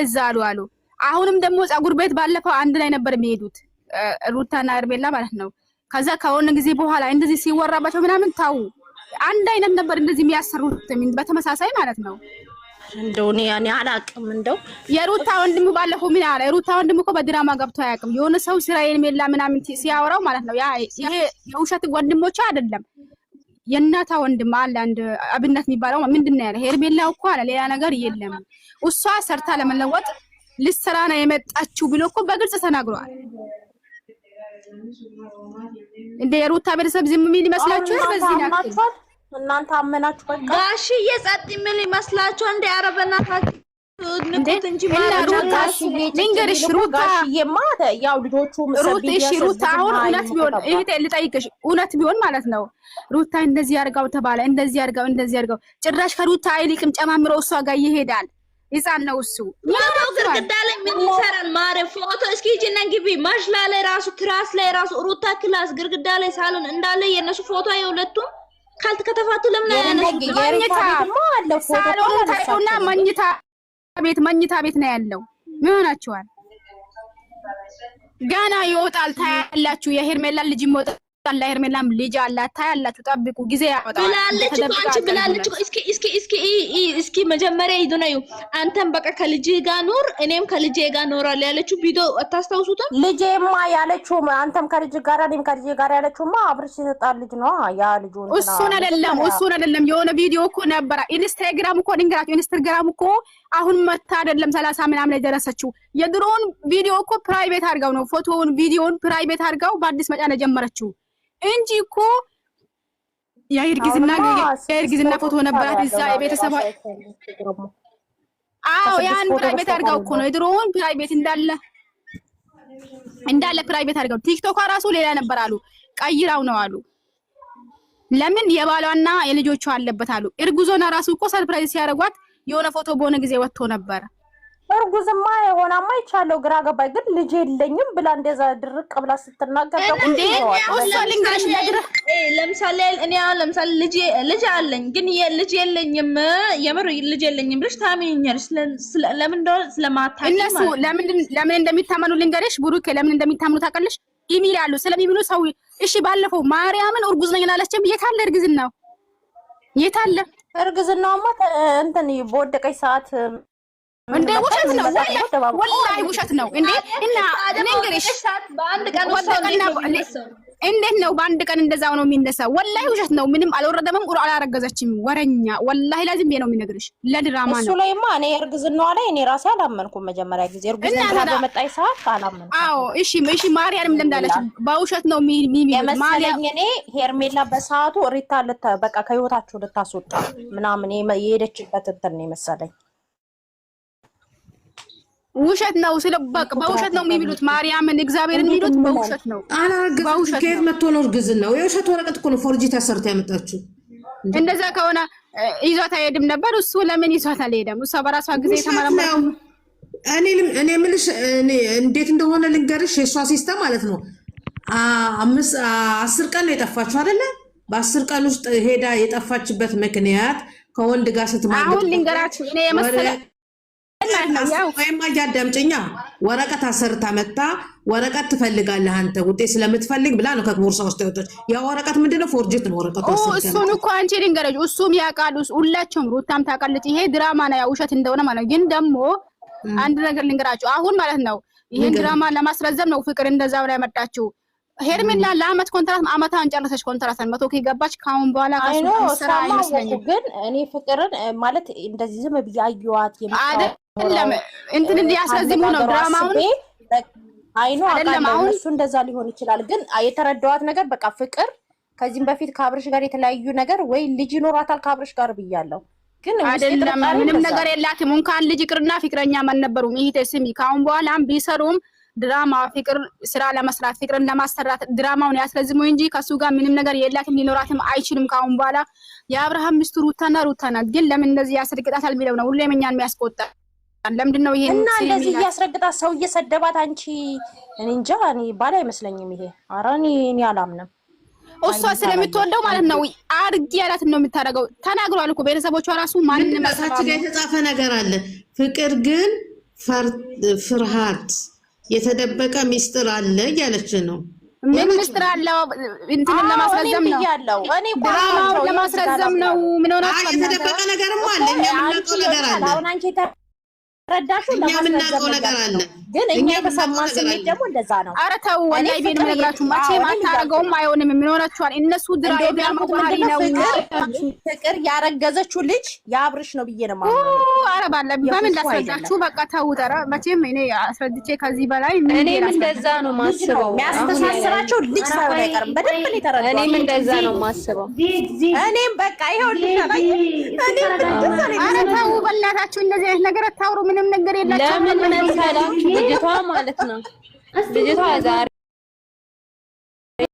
እንደዛ አሉ። አሁንም ደግሞ ጸጉር ቤት ባለፈው አንድ ላይ ነበር የሚሄዱት ሩታና ሄርሜላ ማለት ነው። ከዛ ከሆነ ጊዜ በኋላ እንደዚህ ሲወራባቸው ምናምን ታው አንድ አይነት ነበር እንደዚህ የሚያሰሩት በተመሳሳይ ማለት ነው። እንደው ያኔ አላቅም እንደው የሩታ ወንድሙ ባለፈው ምን አለ? የሩታ ወንድሙ እኮ በድራማ ገብቶ አያውቅም። የሆነ ሰው ስራ ሄርሜላ ምናምን ሲያወራው ማለት ነው ይሄ የውሸት ወንድሞች አይደለም። የእናታ ወንድም አለ አንድ አብነት የሚባለው ምንድነው ያለ ሄርሜላ እኮ አለ ሌላ ነገር የለም እሷ ሰርታ ለመለወጥ ልትሰራ ነው የመጣችው ብሎ እኮ በግልጽ ተናግሯል። እንደ የሩታ ቤተሰብ ዝም የሚል ይመስላችኋል? በዚህ ናቸው እናንተ አመናችሁ በቃ ጋሽ የጸጥ የሚል ይመስላችኋል? እንደ አረበናታችሁ ንቁት እንጂ ልንገርሽ ሩታ የማታ ያው ልጆቹ ሩታ አሁን እውነት ቢሆን እህቴ ልጠይቅሽ እውነት ቢሆን ማለት ነው ሩታ እንደዚህ ያርጋው ተባለ እንደዚህ ያርጋው ጭራሽ ከሩታ አይልቅም ጨማምሮ እሷ ጋር ይሄዳል። ይጻን ነው እሱ ፎቶ ግድግዳ ላይ ምን ይሰራል? ማረ ፎቶ እስኪ ሂጂና ግቢ ማሽላ ላይ ራሱ ትራስ ላይ ራሱ ሩታ ክላስ ግድግዳ ላይ ሳሎን እንዳለ የነሱ ፎቶ የሁለቱም ካልተከተፋቱ ለምን አይነሱ ሳሎን ታይቶና መኝታ ቤት ነው ያለው። ምን ሆናችኋል? ገና ይወጣል ታያላችሁ። የሄርሜላ ልጅ ይወጣል። ሄርሜላም ልጅ አላት ታያላችሁ። ጠብቁ ጊዜ ያወጣል ብላለች። እስኪ መጀመሪያ ይዱናዩ አንተም በቃ ከልጅ ጋር ኑር እኔም ከልጅ ጋር ኖራለሁ ያለችው ቪዲዮ አታስታውሱትም? ልጄማ ያለችው አንተም ከልጅ ጋር እኔም ከልጅ ጋር ያለችውማ አብርሽ ይሰጣል ልጅ ነው ያ ልጅ ነው። እሱን አይደለም የሆነ ቪዲዮ እኮ ነበር ኢንስታግራም እኮ ድንገራችሁ ኢንስታግራም እኮ አሁን መታ አይደለም 30 ምናምን ላይ ደረሰችው። የድሮውን ቪዲዮ እኮ ፕራይቬት አድርጋው ነው ፎቶውን ቪዲዮውን ፕራይቬት አድርጋው በአዲስ መጫን ጀመረችው እንጂ እኮ የእርግዝና ፎቶ ነበራት እዛ የቤተሰብ ያን ፕራይቬት አድርጋው እኮ ነው የድሮውን ፕራይቬት እንዳለ ፕራይቬት አድርጋው። ቲክቶክ ራሱ ሌላ ነበር አሉ ቀይራው ነው አሉ። ለምን የባሏና የልጆቿ አለበት አሉ። እርጉዞና ራሱ እኮ ሰርፕራይዝ ሲያደርጓት የሆነ ፎቶ በሆነ ጊዜ ወጥቶ ነበር። እርጉዝማ የሆነማ ይቻለው ግራ ገባኝ። ግን ልጅ የለኝም ብላ እንደዛ ድርቅ ብላ ስትናገር እንዴ እሷ ልንገርሽ ለምሳሌ እኔ ለምሳሌ ልጅ አለኝ ግን ልጅ የለኝም የምር ልጅ የለኝም ብለሽ ታምኚኛለሽ። ለምን እንደሆነ ስለማታውቂ እነሱ ለምን እንደሚታመኑ ልንገርሽ ብሩክ ለምን እንደሚታመኑ ታውቃለሽ? ይሚላሉ ስለሚብሉ ሰው እሺ ባለፈው ማርያምን እርጉዝ ነኝ አላለችም። የታለ እርግዝናው የታለ እርግዝናውማ እንትን በወደቀች ሰዓት እንዴ ውሸት ነው ወላሂ ውሸት ነው እንዴ እና ንገሪሽ በአንድ ቀን እንዴት ነው በአንድ ቀን እንደዛው ነው የሚነሳው? ወላሂ ውሸት ነው። ምንም አልወረደምም ቁርአን አላረገዘችም። ወረኛ ወላሂ ለዝም ነው የሚነግርሽ ለድራማ ነው። እሱ ላይማ እኔ እርግዝናዋ ላይ እኔ ራሴ አላመንኩም። መጀመሪያ ጊዜ እርግዝናዋ በመጣይ ሰዓት አላመንኩም። አዎ እሺ ማርያም እንደምዳለች በውሸት ነው ማርያም እኔ ሄርሜላ በሰዓቱ ሪታ በቃ ከህይወታቸው ልታስወጣ ምናምን የሄደችበት እንትን ነው መሰለኝ። ውሸት ነው ስለበቅ በውሸት ነው የሚሉት ማርያምን እግዚአብሔርን የሚሉት በውሸት ነው። በውሸት ከየት መጥቶ ነው እርግዝናው? የውሸት ወረቀት እኮ ነው ፎርጂት አሰርታ ያመጣችው። እንደዛ ከሆነ ይዟት አይሄድም ነበር። እሱ ለምን ይዟት አልሄደም? እሷ በራሷ ጊዜ ተመረመረ። እኔ የምልሽ እንዴት እንደሆነ ልንገርሽ። የእሷ ሲስተም ማለት ነው 10 ቀን ነው የጠፋችው አይደለ? በ10 ቀን ውስጥ ሄዳ የጠፋችበት ምክንያት ከወንድ ጋር ስትማግጥ አሁን ልንገራችሁ እኔ የመሰለ ወይማ እያዳምጪኛ ወረቀት አሰርታ መጣ። ወረቀት ትፈልጋለህ አንተ ውጤት ስለምትፈልግ ብላ ነው ከቦርሳ ውስጥ ያወጣች። ያ ወረቀት ምንድነው? ፎርጅት ነው ወረቀቱ። እሱን እኮ አንቺ ልንገርሽ እሱም ያውቃል ሁላችሁም ሩታም ታውቃለች። ይሄ ድራማ ነው ያው ውሸት እንደሆነ ማለት ነው። ግን ደግሞ አንድ ነገር ልንገራችሁ አሁን ማለት ነው ይሄን ድራማ ለማስረዘም ነው ፍቅር እንደዛው ላይ መጣችው። ሄርሜላ ለአመት ኮንትራት አመታን ጨረሰች። ኮንትራትን 100 ከገባች ካሁን በኋላ ከሱ ስራ አይመስለኝም። ግን እኔ ፍቅርን ማለት እንደዚህ ዝም ብያዩዋት አይደለም እንትን እንዲያስረዝሙ ነው ድራማውን አይኖ አቃለው እሱ እንደዛ ሊሆን ይችላል። ግን የተረዳዋት ነገር በቃ ፍቅር ከዚህም በፊት ከአብርሽ ጋር የተለያዩ ነገር ወይ ልጅ ይኖራታል ከአብርሽ ጋር ብያለሁ። ግን አይደለም ምንም ነገር የላትም። እንኳን ልጅ ቅርና ፍቅረኛ ማን ነበሩም። ይሄ ተስሚ ካሁን በኋላም ቢሰሩም ድራማ ፍቅር ስራ ለመስራት ፍቅርን ለማሰራት ድራማውን ያስረዝሙ እንጂ ከሱ ጋር ምንም ነገር የላትም ሊኖራትም አይችልም። ካሁን በኋላ የአብርሃም ሚስቱ ሩታና ናት። ግን ለምን እንደዚህ ያስረግጣታል የሚለው ነው ሁሌም እኛን የሚያስቆጣ። ለምንድን ነው ይሄን እና እንደዚህ ያስረግጣት ሰው እየሰደባት አንቺ እኔ እንጃ እኔ ባላ አይመስለኝም። ይሄ ኧረ እኔ አላምንም። እሷ ስለምትወደው ማለት ነው አርጊ ያላት ነው የምታደርገው። ተናግሯል እኮ ቤተሰቦቿ ራሱ ማንንም መሳች ጋር የተጻፈ ነገር አለ። ፍቅር ግን ፍርሃት የተደበቀ ሚስጥር አለ እያለች ነው። ምን ሚስጥር አለው? እንትን ለማስረዘም ነው ድራማው ለማስረዘም ነው። ምን ሆነ? የተደበቀ ነገርም አለ። እኛ የምናውቀው ነገር አለ። አሁን አንቺ ረዳሽው ለማስረዘም ነገር አለ። ግን እኛ የተሰማን ስሜት ደግሞ እንደዛ ነው። ኧረ ተው ወላሂ ቤት ምነግራችሁ መቼም አታረገውም። አይሆንም። ምን ሆናችኋል? እነሱ ድራማ ባህሪ ነው። ፍቅር ያረገዘችው ልጅ የአብርሽ ነው ብዬ ነው ማለት። ኧረ ባለ በምን ላስረዳችሁ? በቃ ተው። ኧረ መቼም እኔ አስረድቼ ከዚህ በላይ እኔም እንደዛ ነው ማስበው። የሚያስተሳስራቸው ልጅ ሳይሆን አይቀርም። በደንብ ነው የተረዳው። እኔም እንደዛ ነው ማስበው። እኔም በቃ ይሄው ልጅ ኧረ ተው በእናታችሁ እንደዚህ አይነት ነገር አታውሩ። ምንም ነገር የላችሁም። ለምን ልጅቷ ማለት ነው ልጅቷ ዛሬ